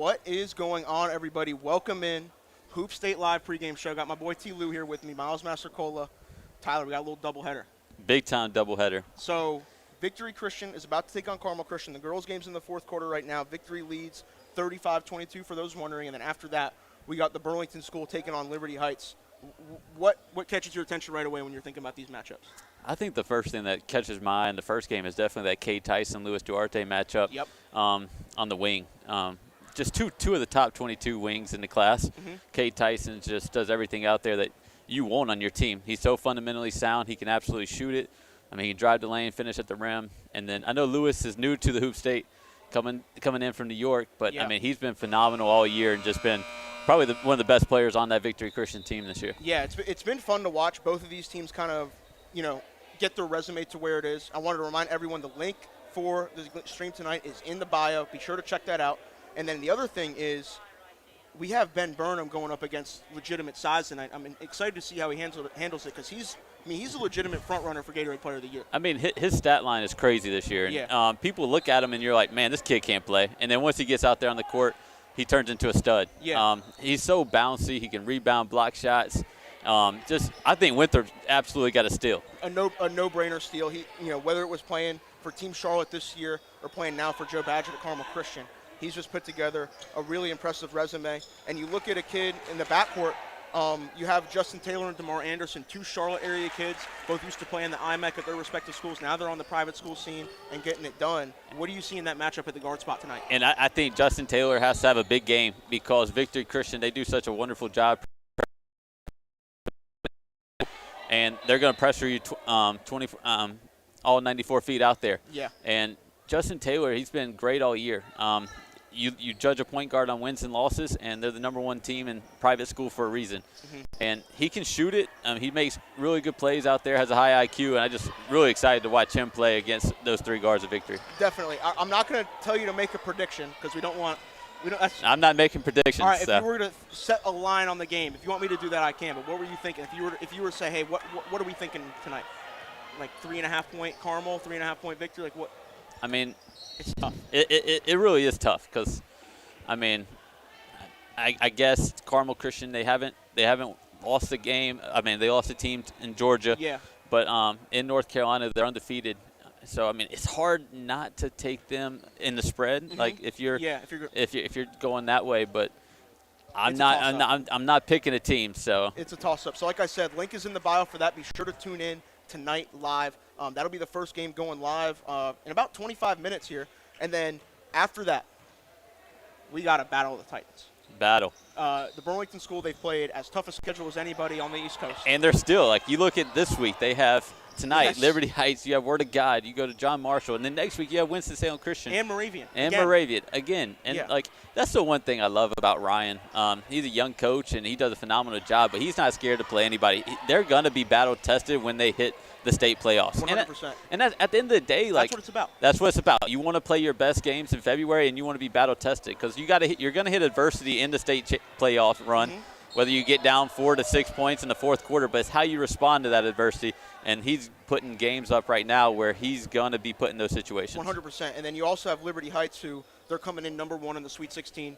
What is going on, everybody? Welcome in. Hoop State Live pregame show. Got my boy T. Lou here with me, Miles Mastercola. Tyler, we got a little doubleheader. Big time doubleheader. So, Victory Christian is about to take on Carmel Christian. The girls' game's in the fourth quarter right now. Victory leads 35-22 for those wondering. And then after that, we got the Burlington school taking on Liberty Heights. What catches your attention right away when you're thinking about these matchups? I think the first thing that catches my eye in the first game is definitely that Cade Tyson-Louis Duarte matchup. Yep. On the wing. Just two of the top 22 wings in the class. Mm-hmm. Cade Tyson just does everything out there that you want on your team. He's so fundamentally sound. He can absolutely shoot it. I mean, he can drive the lane, finish at the rim. And then I know Lewis is new to the Hoop State, coming in from New York. But, yeah. I mean, he's been phenomenal all year and just been probably one of the best players on that Victory Christian team this year. Yeah, it's been fun to watch both of these teams kind of, get their resume to where it is. I wanted to remind everyone the link for the stream tonight is in the bio. Be sure to check that out. And then the other thing is we have Ben Burnham going up against legitimate size tonight. I'm excited to see how he handles it because he's a legitimate front runner for Gatorade Player of the Year. I mean, his stat line is crazy this year. And, yeah. People look at him and you're like, man, this kid can't play. And then once he gets out there on the court, he turns into a stud. Yeah. He's so bouncy. He can rebound, block shots. I think Winthrop absolutely got a steal. A no-brainer steal. He, whether it was playing for Team Charlotte this year or playing now for Joe Badgett at Carmel Christian, he's just put together a really impressive resume. And you look at a kid in the backcourt, you have Justin Taylor and DeMar Anderson, two Charlotte area kids, both used to play in the IMEC at their respective schools. Now they're on the private school scene and getting it done. What do you see in that matchup at the guard spot tonight? And I think Justin Taylor has to have a big game because Victory Christian, they do such a wonderful job. And they're going to pressure you all 94 feet out there. Yeah. And Justin Taylor, he's been great all year. You judge a point guard on wins and losses, and they're the #1 team in private school for a reason. Mm-hmm. And he can shoot it. He makes really good plays out there, has a high IQ, and I'm just really excited to watch him play against those three guards of Victory. Definitely. I'm not going to tell you to make a prediction because we don't. I'm not making predictions. All right, so. If you were to set a line on the game, if you want me to do that, I can. But what were you thinking? If you were to say, hey, what are we thinking tonight? Like 3.5 point Carmel, 3.5 point Victory, like what? I mean, it's tough. It really is tough because, I mean, I guess Carmel Christian they haven't lost the game. I mean, they lost a team in Georgia. Yeah. But in North Carolina they're undefeated. So I mean, it's hard not to take them in the spread. Mm-hmm. Like if you're going that way, but I'm not picking a team. So it's a toss-up. So like I said, link is in the bio for that. Be sure to tune in tonight live. That'll be the first game going live in about 25 minutes here, and then after that, we got a battle of the Titans. The Burlington school, they've played as tough a schedule as anybody on the East Coast. And they're still, like, you look at this week, they have tonight, yes. Liberty Heights, you have Word of God, you go to John Marshall, and then next week you have Winston-Salem Christian. And Moravian. Again. And, yeah. like, that's the one thing I love about Ryan. He's a young coach, and he does a phenomenal job, but he's not scared to play anybody. They're going to be battle-tested when they hit the state playoffs. 100%. And at the end of the day, like, that's what it's about. That's what it's about. You want to play your best games in February, and you want to be battle-tested because you're going to hit adversity in the state playoff run, mm-hmm. whether you get down 4 to 6 points in the fourth quarter, but it's how you respond to that adversity. And he's putting games up right now where he's going to be put in those situations. 100%. And then you also have Liberty Heights, who they're coming in #1 in the Sweet 16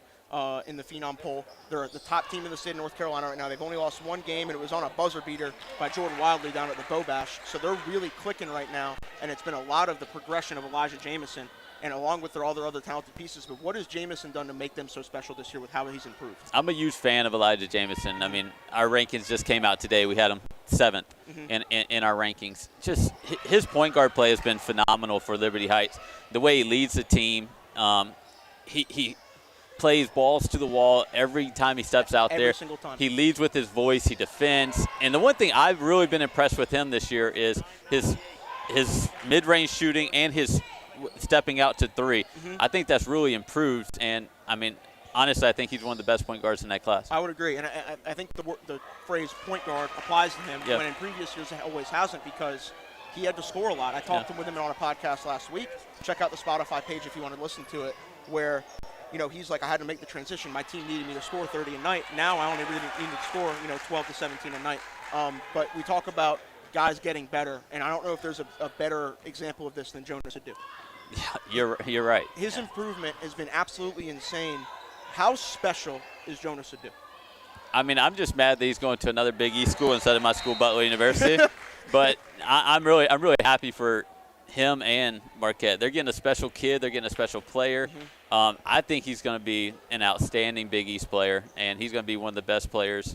in the Phenom poll. They're the top team in the state of North Carolina right now. They've only lost one game, and it was on a buzzer beater by Jordan Wildley down at the Bow Bash. So they're really clicking right now, and it's been a lot of the progression of Elijah Jamison, and along with all their other talented pieces. But what has Jamison done to make them so special this year with how he's improved? I'm a huge fan of Elijah Jamison. I mean, our rankings just came out today. We had him 7th in our rankings. Just his point guard play has been phenomenal for Liberty Heights. The way he leads the team, he plays balls to the wall every time he steps out there. Every single time. He leads with his voice. He defends. And the one thing I've really been impressed with him this year is his mid-range shooting and his stepping out to 3. Mm-hmm. I think that's really improved. And, I mean, honestly, I think he's one of the best point guards in that class. I would agree. And I think the phrase point guard applies to him when in previous years it always hasn't because he had to score a lot. I talked with him on a podcast last week. Check out the Spotify page if you want to listen to it, where he's like, I had to make the transition. My team needed me to score 30 a night. Now I only really need to score, 12 to 17 a night. But we talk about guys getting better, and I don't know if there's a better example of this than Jonas Adu. Yeah, you're right. His improvement has been absolutely insane How special is Jonas Adu? I mean, I'm just mad that he's going to another Big East school instead of my school, Butler University. But I'm really happy for him and Marquette. They're getting a special kid. They're getting a special player. I think he's going to be an outstanding Big East player, and he's going to be one of the best players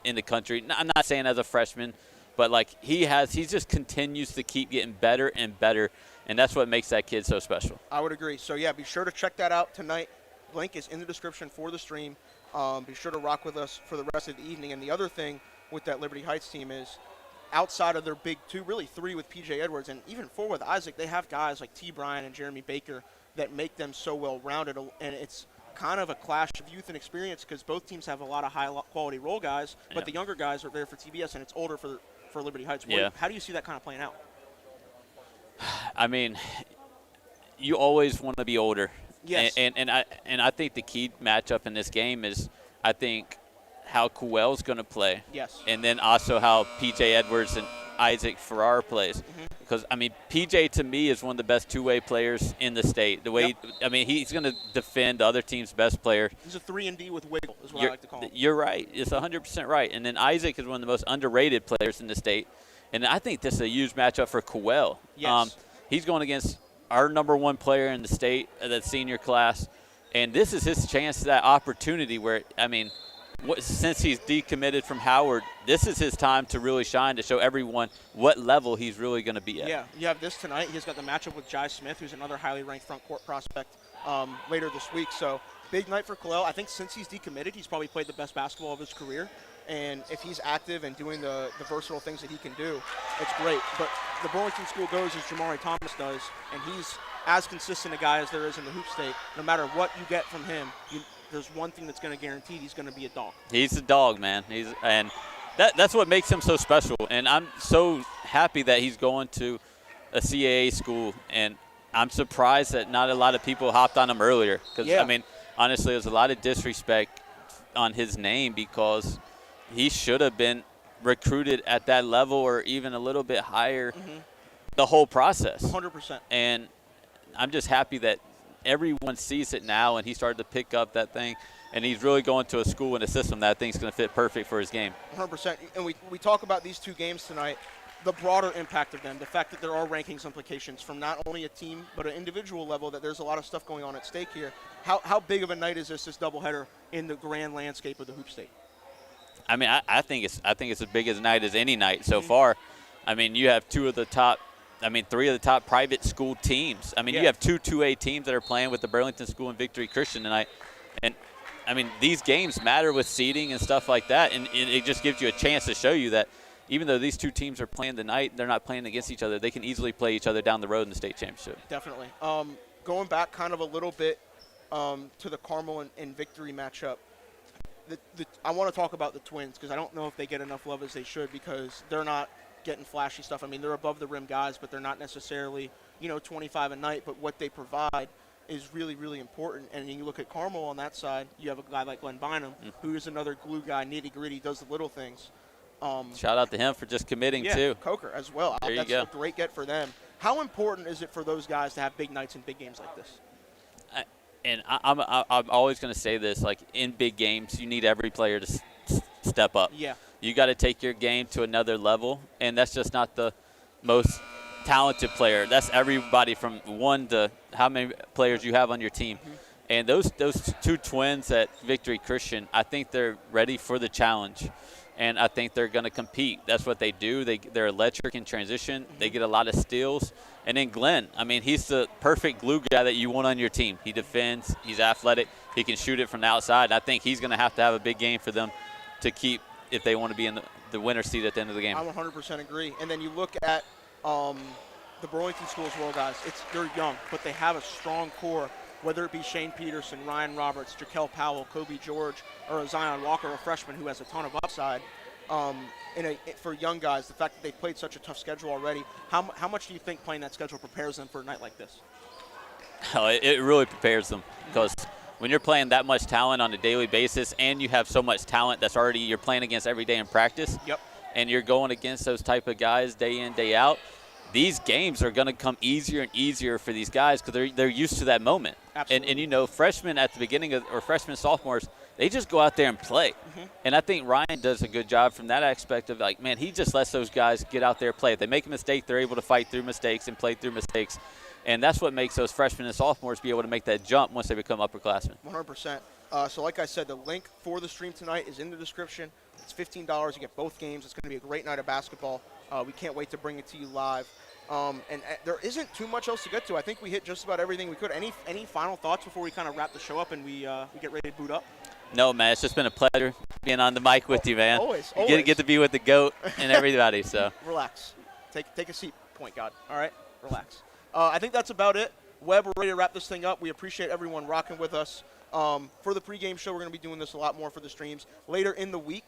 in the country. I'm not saying as a freshman, but like he just continues to keep getting better and better, and that's what makes that kid so special. I would agree. So yeah, be sure to check that out tonight. Link is in the description for the stream. Be sure to rock with us for the rest of the evening. And the other thing with that Liberty Heights team is, outside of their big two, really three with P.J. Edwards, and even four with Isaac, they have guys like T. Bryan and Jeremy Baker that make them so well-rounded. And it's kind of a clash of youth and experience because both teams have a lot of high-quality role guys, but the younger guys are there for TBS, and it's older for Liberty Heights. How do you see that kind of playing out? I mean, you always want to be older. Yes. And I think the key matchup in this game is, I think, how Kuel's going to play. Yes. And then also how P.J. Edwards and Isaac Farrar plays. Because, I mean, P.J. to me is one of the best two-way players in the state. The way he's going to defend the other team's best player. He's a 3-and-D with wiggle is what I like to call him. You're right. It's 100% right. And then Isaac is one of the most underrated players in the state. And I think this is a huge matchup for Kuel. Yes. He's going against our number one player in the state, that senior class. And this is his chance, that opportunity where, I mean, since he's decommitted from Howard, this is his time to really shine, to show everyone what level he's really going to be at. Yeah, you have this tonight. He's got the matchup with Jai Smith, who's another highly ranked front court prospect later this week. So big night for Kuel. I think since he's decommitted, he's probably played the best basketball of his career. And if he's active and doing the versatile things that he can do, it's great. But the Burlington school goes as Jamari Thomas does, and he's as consistent a guy as there is in the hoop state. No matter what you get from him, there's one thing that's going to guarantee he's going to be a dog. He's a dog, man. And that's what makes him so special. And I'm so happy that he's going to a CAA school. And I'm surprised that not a lot of people hopped on him earlier. Because, I mean, honestly, there's a lot of disrespect on his name because he should have been recruited at that level or even a little bit higher the whole process. 100%. And I'm just happy that everyone sees it now, and he started to pick up that thing, and he's really going to a school and a system that I think is going to fit perfect for his game. 100%. And we talk about these two games tonight, the broader impact of them, the fact that there are rankings implications from not only a team but an individual level, that there's a lot of stuff going on at stake here. How big of a night is this doubleheader in the grand landscape of the hoop state? I mean, I think it's as big as a night as any night so far. I mean, you have three of the top private school teams. I mean, you have two 2A teams that are playing with the Burlington School and Victory Christian tonight. And, I mean, these games matter with seeding and stuff like that, and it just gives you a chance to show you that even though these two teams are playing tonight, they're not playing against each other. They can easily play each other down the road in the state championship. Definitely. Going back kind of a little bit to the Carmel and Victory matchup, I want to talk about the Twins because I don't know if they get enough love as they should because they're not getting flashy stuff. I mean, they're above the rim guys, but they're not necessarily, 25 a night. But what they provide is really, really important. And you look at Carmel on that side, you have a guy like Glenn Bynum, who is another glue guy, nitty-gritty, does the little things. Shout out to him for just committing, too. Coker as well. There That's you go. a great get for them. How important is it for those guys to have big nights and big games like this? And I'm always going to say this, like in big games, you need every player to step up. Yeah. You got to take your game to another level, and that's just not the most talented player. That's everybody from one to how many players you have on your team. And those two twins at Victory Christian, I think they're ready for the challenge. And I think they're going to compete. That's what they do. They're electric in transition. They get a lot of steals. And then Glenn, I mean, he's the perfect glue guy that you want on your team. He defends. He's athletic. He can shoot it from the outside. I think he's going to have a big game for them to keep if they want to be in the winner's seat at the end of the game. I 100% agree. And then you look at the Burlington School as well, guys. They're young, but they have a strong core, whether it be Shane Peterson, Ryan Roberts, Jaquel Powell, Kobe George, or a Zion Walker, a freshman who has a ton of upside. For young guys, the fact that they've played such a tough schedule already, how much do you think playing that schedule prepares them for a night like this? Oh, it really prepares them because when you're playing that much talent on a daily basis and you have so much talent that's already you're playing against every day in practice, Yep. and you're going against those type of guys day in, day out, these games are going to come easier and easier for these guys because they're used to that moment. Absolutely. And you know, freshmen at the beginning or freshmen, sophomores, they just go out there and play. And I think Ryan does a good job from that aspect of, like, man, he just lets those guys get out there and play. If they make a mistake, they're able to fight through mistakes and play through mistakes. And that's what makes those freshmen and sophomores be able to make that jump once they become upperclassmen. 100%. So like I said, the link for the stream tonight is in the description. It's $15. You get both games. It's going to be a great night of basketball. We can't wait to bring it to you live. And there isn't too much else to get to. I think we hit just about everything we could. Any final thoughts before we kind of wrap the show up and we get ready to boot up? No, man, it's just been a pleasure being on the mic with you, man. Always. You get to be with the GOAT and everybody. So relax. Take a seat, point guard. All right? Relax. I think that's about it. Webb, we're ready to wrap this thing up. We appreciate everyone rocking with us. For the pregame show, we're going to be doing this a lot more for the streams. Later in the week,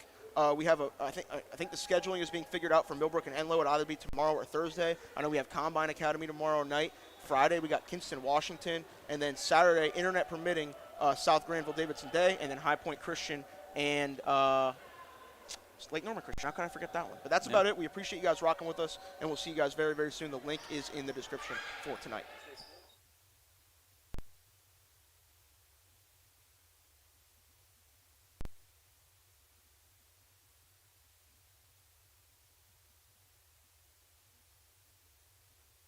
we have I think the scheduling is being figured out for Millbrook and Enloe. It'll either be tomorrow or Thursday. I know we have Combine Academy tomorrow night. Friday, we got Kinston, Washington. And then Saturday, internet permitting, South Granville Davidson Day. And then High Point Christian and Lake Norman Christian. How can I forget that one? But that's about it. We appreciate you guys rocking with us. And we'll see you guys very, very soon. The link is in the description for tonight.